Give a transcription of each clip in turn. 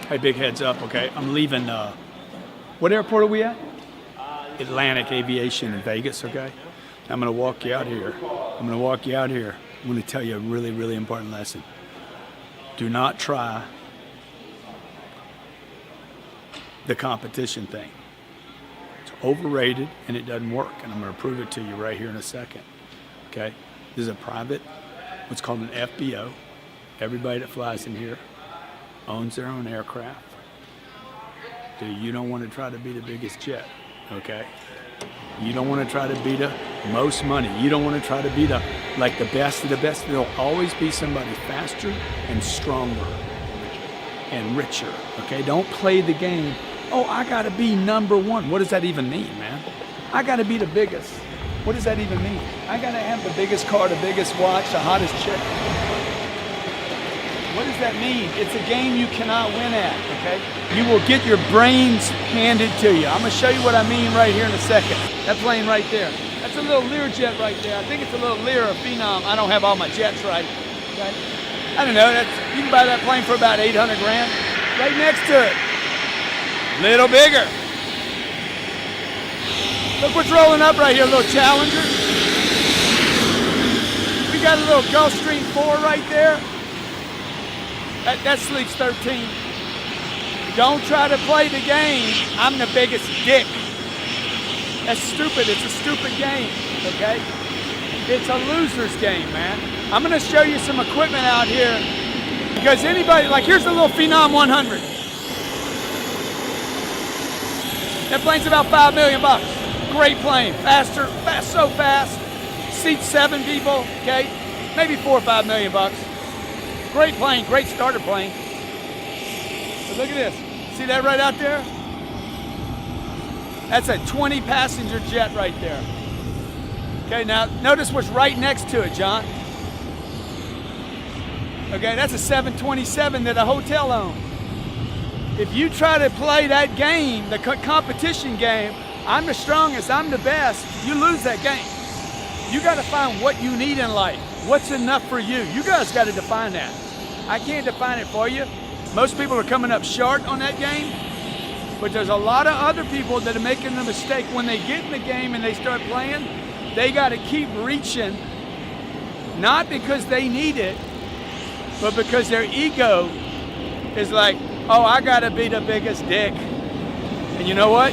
Hey, big heads up, okay? I'm leaving, what airport are we at? Atlantic Aviation in Vegas, okay? I'm gonna walk you out here. I'm gonna tell you a really, really important lesson. Do not try the competition thing. It's overrated and it doesn't work, and I'm gonna prove it to you right here in a second, okay? This is a private, what's called an FBO. Everybody that flies in here owns their own aircraft. Dude, you don't want to try to be the biggest jet, okay? You don't want to try to be the most money. You don't want to try to be the best of the best. There'll always be somebody faster and stronger and richer, okay? Don't play the game. Oh, I got to be number one. What does that even mean, man? I got to be the biggest. What does that even mean? I got to have the biggest car, the biggest watch, the hottest chick. What does that mean? It's a game you cannot win at, okay? You will get your brains handed to you. I'm gonna show you what I mean right here in a second. That plane right there. That's a little Learjet right there. I think it's a little Lear or Phenom. I don't have all my jets right, okay? I don't know, you can buy that plane for about 800 grand. Right next to it. Little bigger. Look what's rolling up right here, a little Challenger. We got a little Gulfstream 4 right there. That sleeps 13. Don't try to play the game. I'm the biggest dick. That's stupid. It's a stupid game, okay? It's a loser's game, man. I'm gonna show you some equipment out here because anybody, like here's the little Phenom 100. That plane's about $5 million. Great plane, so fast. Seats 7 people, okay? Maybe $4 or $5 million. Great plane, great starter plane. But look at this. See that right out there? That's a 20 passenger jet right there. Okay, now notice what's right next to it, John. Okay, that's a 727 that a hotel owns. If you try to play that game, the competition game, I'm the strongest, I'm the best, you lose that game. You gotta find what you need in life. What's enough for you? You guys gotta define that. I can't define it for you. Most people are coming up short on that game, but there's a lot of other people that are making the mistake when they get in the game and they start playing, they gotta keep reaching, not because they need it, but because their ego is like, oh, I gotta be the biggest dick. And you know what?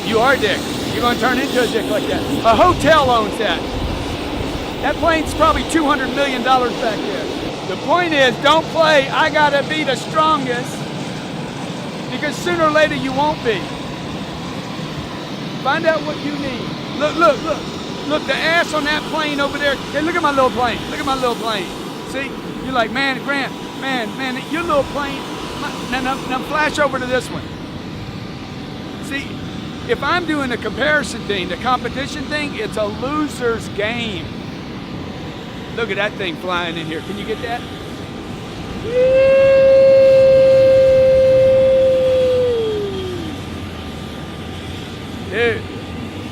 You are a dick. You're gonna turn into a dick like that. A hotel owns that. That plane's probably $200 million back there. The point is, don't play, I gotta be the strongest, because sooner or later you won't be. Find out what you need. Look, the ass on that plane over there. Hey, look at my little plane. See, you're like, man, Grant, man, your little plane. Now flash over to this one. See, if I'm doing the comparison thing, the competition thing, it's a loser's game. Look at that thing flying in here. Can you get that? Dude,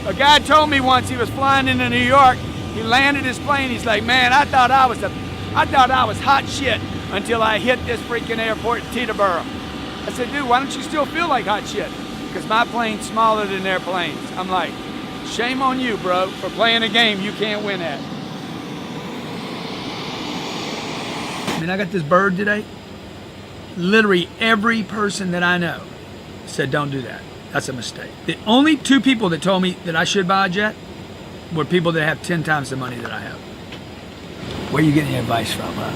a guy told me once he was flying into New York. He landed his plane. He's like, man, I thought I was hot shit until I hit this freaking airport in Teterboro. I said, dude, why don't you still feel like hot shit? Because my plane's smaller than their planes. I'm like, shame on you, bro, for playing a game you can't win at. I mean, I got this bird today. Literally every person that I know said, don't do that. That's a mistake. The only 2 people that told me that I should buy a jet were people that have 10 times the money that I have. Where are you getting your advice from, huh?